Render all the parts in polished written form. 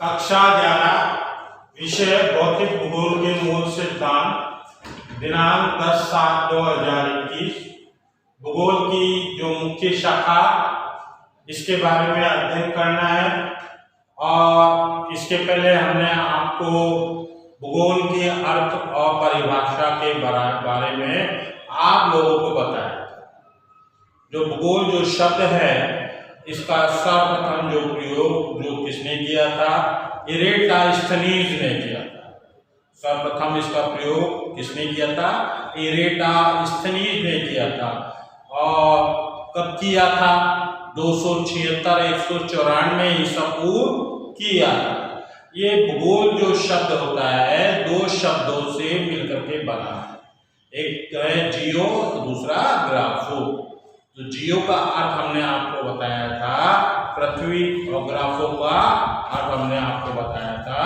कक्षा 11 विषय भौतिक भूगोल के मूल सिद्धांत, दिनांक 10/7/2021। भूगोल की जो मुख्य शाखा, इसके बारे में अध्ययन करना है। और इसके पहले हमने आपको भूगोल के अर्थ और परिभाषा के बारे में आप लोगों को बताया। जो भूगोल जो शब्द है, इसका सर्वप्रथम जो प्रयोग जो किसने किया था? इरेटास्थनीज ने किया था। सर्वप्रथम इसका प्रयोग किसने किया था? इरेटास्थनीज ने किया था। और कब किया था? 276-194 ईसा पूर्व किया था। ये भूगोल जो शब्द होता है, दो शब्दों से मिलकर के बना है। एक है जियो, दूसरा ग्राफो। तो जियो का अर्थ हमने आपको बताया था पृथ्वी, और ग्राफो का अर्थ हमने आपको बताया था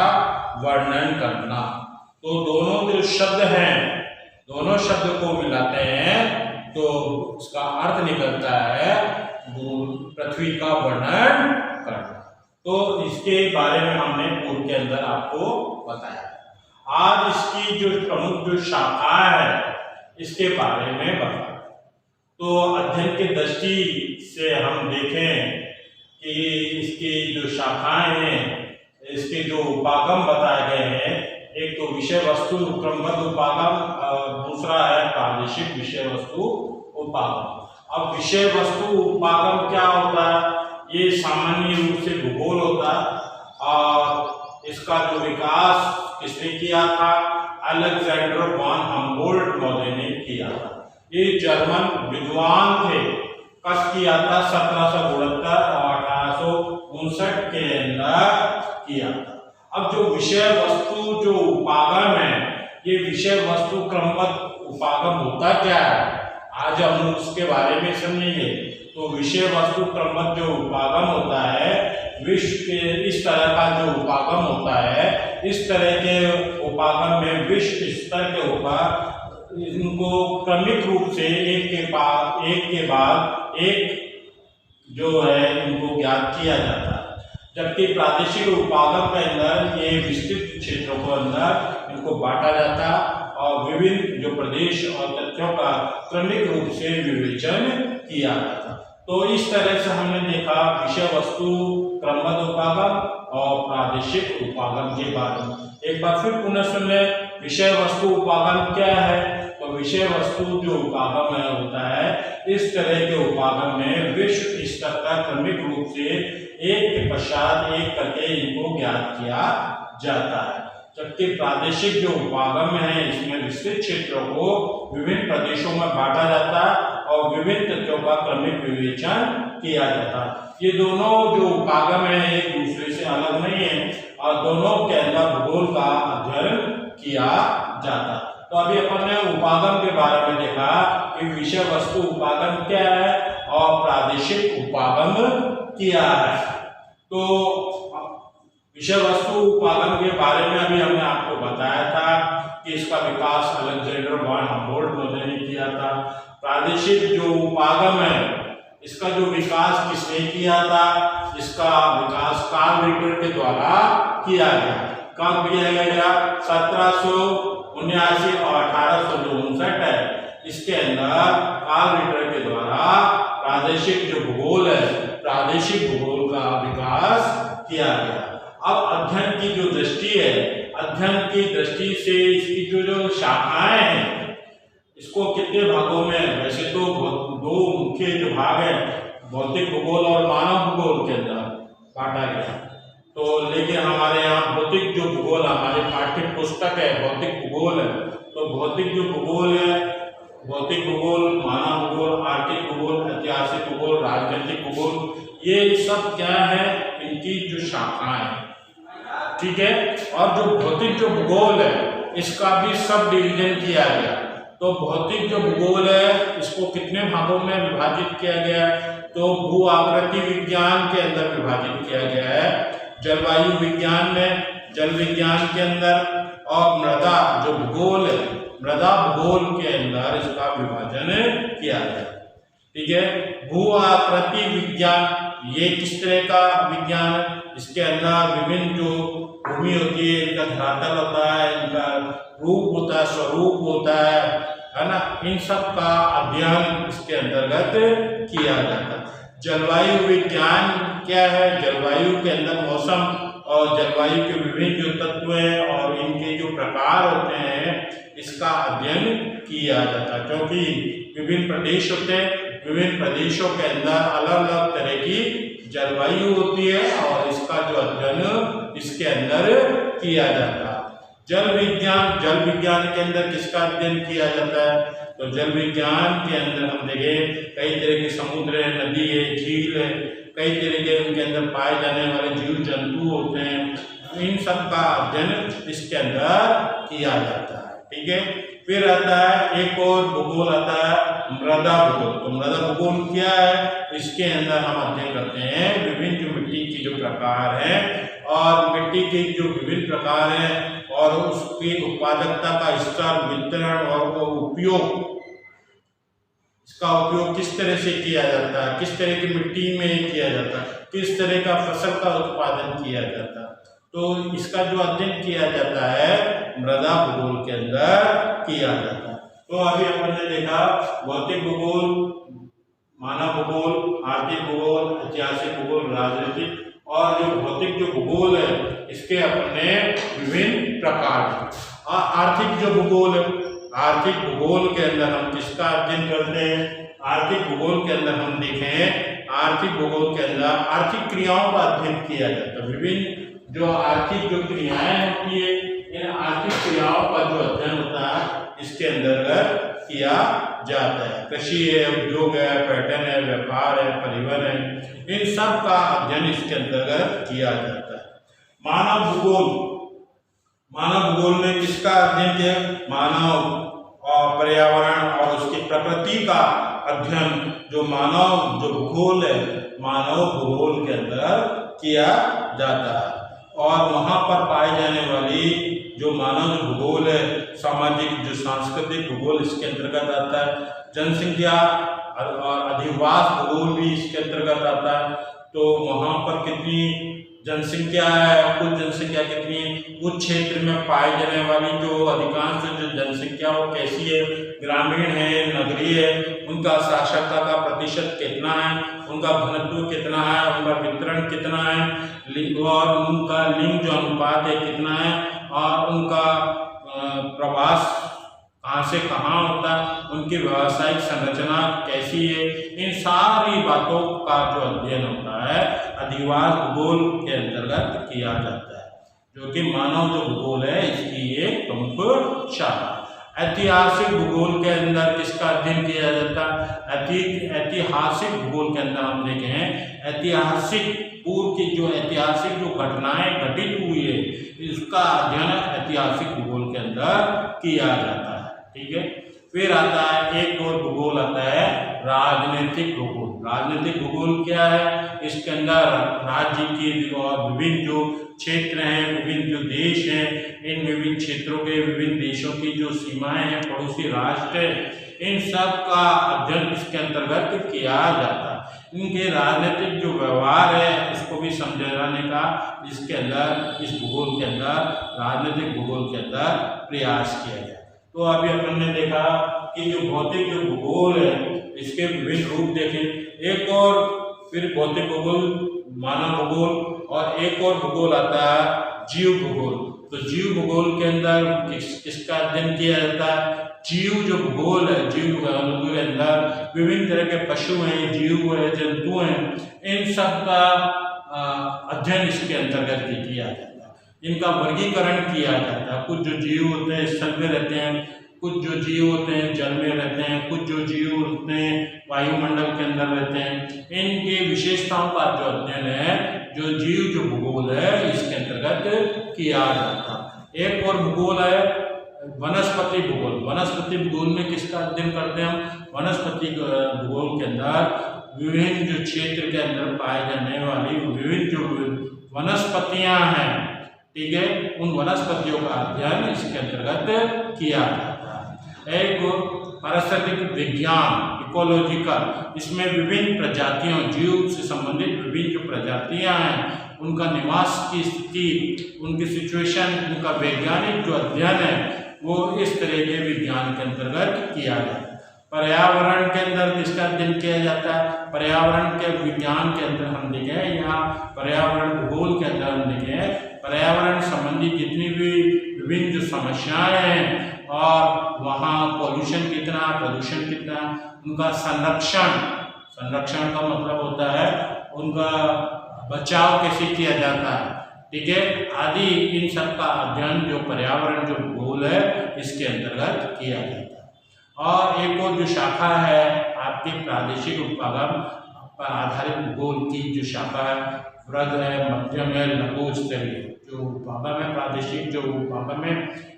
वर्णन करना। तो दोनों जो शब्द हैं, दोनों शब्द को मिलाते हैं तो उसका अर्थ निकलता है पृथ्वी का वर्णन करना। तो इसके बारे में हमने पूर्व के अंदर आपको बताया। आज इसकी जो प्रमुख जो शाखा है, इसके बारे में बताया। तो अध्ययन की दृष्टि से हम देखें कि इसकी जो शाखाएं हैं, इसके जो उपागम बताए गए हैं, एक तो विषय वस्तु क्रमबद्ध उपागम, दूसरा है प्रादेशिक विषय वस्तु उपागम। अब विषय वस्तु उपागम क्या होता है? ये सामान्य रूप से भूगोल होता है। और इसका जो विकास किसने किया था? अलेक्जेंडर वॉन हम्बोल्ट महोदय ने किया था। ये जर्मन विद्वान थे। कब किया था? 1769 और 1859 के अंदर किया था। अब जो विषय वस्तु जो उपागम है, ये विषय वस्तु क्रमबद्ध उपागम होता क्या है, आज हम उसके बारे में समझेंगे। तो विषय वस्तु क्रमबद्ध जो उपागम होता है, विश्व के इस तरह का जो उपागम होता है, इस तरह के उपागम में विश्व स्तर के ऊपर इनको क्रमिक रूप से एक के बाद एक जो है इनको ज्ञात किया जाता है। जबकि प्रादेशिक उपागम के अंदर ये विस्तृत क्षेत्रों को अंदर इनको बांटा जाता और विभिन्न जो प्रदेश और तथ्यों का क्रमिक रूप से विवेचन किया जाता। तो इस तरह से हमने देखा विषय वस्तु क्रमबद्ध उपागम और प्रादेशिक उपागम के बारे में। एक बार फिर पुनः सुन ले, विषय वस्तु उपागम क्या है? तो विषय वस्तु जो उपागम है होता है, इस तरह के उपागम में विश्व स्तर का क्रमिक रूप से एक के पश्चात एक करके इनको ज्ञात किया जाता है। जबकि प्रादेशिक जो उपागम है, इसमें विस्तृत क्षेत्रों को विभिन्न प्रदेशों में बांटा जाता है और विभिन्न तथ्यों का क्रमिक विवेचन किया जाता है। ये दोनों जो उपागम है एक दूसरे से अलग नहीं है और दोनों के अंदर भूगोल का अध्ययन किया जाता है। तो अभी अपन ने उपागम के बारे में देखा कि विषय वस्तु उपागम क्या है और प्रादेशिक उपागम क्या है। तो विषय वस्तु उपागम के बारे में अभी हमने आपको बताया था कि इसका विकास अलेक्जेंडर वॉन हम्बोल्ट महोदय ने किया था। प्रादेशिक जो उपागम है, इसका जो विकास किसने किया था? इसका विकास कार्ल रिटर के द्वारा किया गया। कब किया गया? 1779 और 1859 है। इसके अंदर कार्ल रिटर के द्वारा प्रादेशिक जो भूगोल है, प्रादेशिक भूगोल का विकास किया गया। अब अध्ययन की जो दृष्टि है, अध्ययन की दृष्टि से इसकी जो शाखाएं हैं, इसको कितने भागों में, वैसे तो दो मुख्य जो भाग है, भौतिक भूगोल और मानव भूगोल के अंदर बांटा गया। तो लेकिन हमारे यहाँ भौतिक जो भूगोल हमारे पाठ्य पुस्तक है, भौतिक भूगोल है। तो भौतिक जो भूगोल है, भौतिक भूगोल, मानव भूगोल, आर्थिक भूगोल, ऐतिहासिक भूगोल, राजनीतिक भूगोल, ये सब क्या है? इनकी जो शाखाएं हैं, ठीक है। और जो भौतिक जो भूगोल है, इसका भी सब डिवीजन किया गया। तो भौतिक जो भूगोल है, इसको कितने भागों में विभाजित किया गया है? तो भू आकृति विज्ञान के अंदर विभाजित किया गया है, जलवायु विज्ञान में, जल विज्ञान के अंदर, और मृदा जो भूगोल है, मृदा भूगोल के अंदर इसका विभाजन किया गया। ठीक है। भू आकृति विज्ञान ये किस तरह का विज्ञान, इसके अंदर विभिन्न जो भूमि होती है, इनका धरातल होता है, इनका रूप होता है, स्वरूप होता है ना, इन सब का अध्ययन इसके अंतर्गत किया जाता है। जलवायु विज्ञान क्या है? जलवायु के अंदर मौसम और जलवायु के विभिन्न जो तत्व हैं और इनके जो प्रकार होते हैं, इसका अध्ययन किया जाता है, क्योंकि विभिन्न प्रदेश होते हैं, विभिन्न प्रदेशों के अंदर अलग अलग तरह की जलवायु होती है और इसका जो अध्ययन इसके अंदर किया जाता है। जल विज्ञान के अंदर किसका अध्ययन किया जाता है? तो जल विज्ञान के अंदर हम देखें कई तरह के समुद्र है, नदी है, झील है, कई तरह के उनके अंदर पाए जाने वाले जीव जंतु होते हैं, इन सब का अध्ययन इसके अंदर किया जाता है। ठीक है, फिर आता है एक और भूगोल आता है मृदा भूगोल। तो मृदा भूगोल क्या है? इसके अंदर हम अध्ययन करते हैं विभिन्न जो मिट्टी की जो प्रकार है और मिट्टी के जो विभिन्न प्रकार हैं और उसकी उत्पादकता का स्तर, वितरण और वो उपयोग, इसका उपयोग किस तरह से किया जाता है, किस तरह की मिट्टी में किया जाता है, किस तरह का फसल का उत्पादन किया जाता है, तो इसका जो अध्ययन किया जाता है मृदा भूगोल के अंदर किया जाता है। तो अभी अपन ने देखा भौतिक भूगोल, मानव भूगोल, आर्थिक भूगोल, ऐतिहासिक भूगोल, राजनीतिक, और जो भौतिक जो भूगोल है इसके अपने विभिन्न प्रकार। आर्थिक जो भूगोल है, आर्थिक भूगोल के अंदर हम किसका अध्ययन करते हैं? आर्थिक भूगोल के अंदर हम देखें, आर्थिक भूगोल के अंदर आर्थिक क्रियाओं का अध्ययन किया जाता है। विभिन्न जो आर्थिक जो क्रियाएं होती है, इन आर्थिक क्रियाओं का जो अध्ययन होता है इसके अंतर्गत किया जाता है। कृषि है, उद्योग है, पर्यटन है, व्यापार है, परिवहन है, इन सब का अध्ययन इसके अंतर्गत किया जाता है। मानव भूगोल में किसका अध्ययन किया? मानव और पर्यावरण और उसकी प्रकृति का अध्ययन जो मानव जो भूगोल है, मानव भूगोल के अंदर किया जाता है। और वहाँ पर पाए जाने वाली जो मानव भूगोल है, सामाजिक जो सांस्कृतिक भूगोल इसके अंतर्गत आता है। जनसंख्या और अधिवास भूगोल भी इसके अंतर्गत आता है। तो वहाँ पर कितनी जनसंख्या है, कुल जनसंख्या कितनी, उस क्षेत्र में पाई जाने वाली जो अधिकांश जो जनसंख्या वो कैसी है, ग्रामीण है, नगरीय है, उनका साक्षरता का प्रतिशत कितना है, उनका घनत्व कितना है, उनका वितरण कितना है, और उनका लिंग जो अनुपात है कितना है, और उनका प्रवास कहाँ से कहाँ होता है, उनकी व्यावसायिक संरचना कैसी है, इन सारी बातों का जो अध्ययन होता है अधिवास भूगोल के अंतर्गत किया जाता है, जो कि मानव जो भूगोल है इसकी एक प्रमुख शाखा। ऐतिहासिक भूगोल के अंदर किसका अध्ययन किया जाता है? ऐतिहासिक भूगोल के अंदर हम देखें ऐतिहासिक पूर्व की जो ऐतिहासिक जो घटनाएं घटित हुई है इसका अध्ययन ऐतिहासिक भूगोल के अंदर किया जाता है। ठीक है, फिर आता है एक और भूगोल आता है राजनीतिक भूगोल। राजनीतिक भूगोल क्या है? इसके अंदर राज्य की और विभिन्न जो क्षेत्र हैं, विभिन्न जो देश हैं, इन विभिन्न क्षेत्रों के विभिन्न देशों की जो सीमाएं हैं, पड़ोसी राष्ट्र है, इन सब का अध्ययन इसके अंतर्गत किया जाता है। इनके राजनीतिक जो व्यवहार है उसको भी समझाने का इसके अंदर, इस भूगोल के अंदर, राजनीतिक भूगोल के अंदर प्रयास किया जाए। तो अभी अपन ने देखा कि जो भौतिक जो भूगोल है इसके विभिन्न रूप देखे, एक और फिर भौतिक भूगोल, मानव भूगोल, और एक और भूगोल आता है जीव भूगोल। तो जीव भूगोल के अंदर किसका अध्ययन किया जाता है? जीव जो भूगोल है, जीव भूगोल के अंदर विभिन्न तरह के पशु हैं, जीव है, जंतु हैं, इन सब का अध्ययन इसके अंतर्गत किया जाता है। इनका वर्गीकरण किया जाता है। कुछ जो जीव होते हैं स्थल में रहते हैं, कुछ जो जीव होते हैं जल में रहते हैं, कुछ जो जीव होते हैं वायुमंडल के अंदर रहते हैं। इनके विशेषताओं का जो अध्ययन है, जो जीव जो भूगोल है इसके अंतर्गत किया जाता है। एक और भूगोल है वनस्पति भूगोल। वनस्पति भूगोल में किसका अध्ययन करते हैं हम? वनस्पति भूगोल के अंदर विभिन्न जो क्षेत्र के अंदर पाए जाने वाली विभिन्न जो वनस्पतियां हैं, ठीक है, उन वनस्पतियों का अध्ययन इसके अंतर्गत किया जाता है। एक पारिस्थितिक विज्ञान, इकोलॉजिकल, इसमें विभिन्न प्रजातियों, जीव से संबंधित विभिन्न जो प्रजातियां हैं उनका निवास की स्थिति, उनकी सिचुएशन, उनका वैज्ञानिक जो अध्ययन है वो इस तरह के विज्ञान के अंतर्गत किया जाता है। पर्यावरण के अंदर किसका अध्ययन किया जाता है? पर्यावरण के विज्ञान के अंदर हम देखें, यहाँ पर्यावरण भूगोल के अंदर हम देखें पर्यावरण संबंधी जितनी भी विभिन्न जो समस्याएं हैं और वहाँ पॉल्यूशन कितना, प्रदूषण कितना, उनका संरक्षण का मतलब होता है उनका बचाव कैसे किया जाता है, ठीक है, आदि इन सब का अध्ययन जो पर्यावरण जो भूगोल है इसके अंतर्गत किया जाता है। और एक और जो शाखा है आपके प्रादेशिक उपागम पर आधारित भूगोल की जो शाखा है, वृहद है, मध्यम है, लघु स्तरीय जो उपागम है, प्रादेशिक जो उपागम है,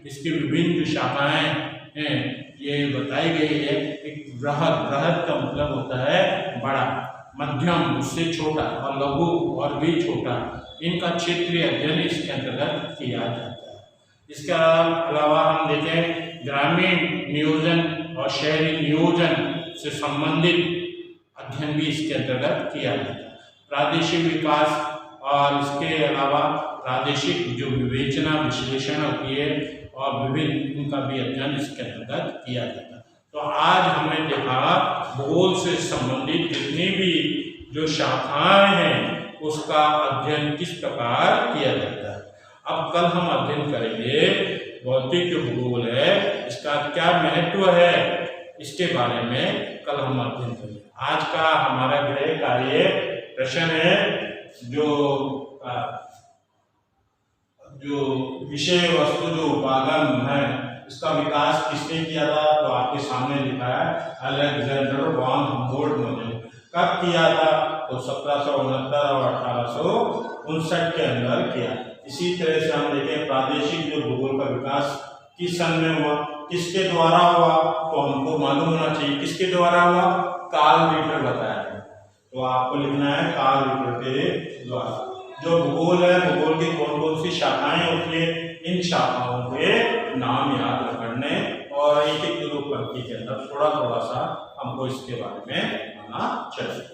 इसकी विभिन्न जो शाखाएं हैं ये बताई गई है। एक वृहद का मतलब होता है बड़ा, मध्यम उससे छोटा और लघु और भी छोटा, इनका क्षेत्रीय अध्ययन इसके अंतर्गत किया जाता है। इसके अलावा हम देखें ग्रामीण नियोजन और शहरी नियोजन से संबंधित अध्ययन भी इसके अंतर्गत किया जाता है। प्रादेशिक विकास और इसके अलावा प्रादेशिक जो विवेचना विश्लेषण होती है और विभिन्न इनका भी अध्ययन इसके अंतर्गत किया जाता है। तो आज हमने देखा भूगोल से संबंधित जितनी भी जो शाखाएं हैं उसका अध्ययन किस प्रकार किया जाता है। अब कल हम अध्ययन करेंगे भौतिक जो भूगोल है इसका क्या महत्व है, इसके बारे में कल हम अध्ययन करेंगे। आज का हमारा गृह कार्य प्रश्न है जो विषय वस्तु जो उपागम है इसका विकास किसने किया था, तो आपके सामने लिखा है अलेक्जेंडर वॉन हम्बोल्ट ने। कब किया था, तो 1769 और 1859 के अंदर किया। इसी तरह से हम देखें प्रादेशिक जो भूगोल का विकास किस सन में हुआ, किसके द्वारा हुआ, तो हमको मालूम होना चाहिए किसके द्वारा हुआ, कार्ल रिटर बताया है, तो आपको लिखना है कार्ल रिटर के द्वारा। जो भूगोल है, भूगोल की कौन कौन सी शाखाएं होती है, इन शाखाओं के नाम याद रखने और एक एक पंक्ति के अंदर थोड़ा थोड़ा सा हमको इसके बारे में पता चले।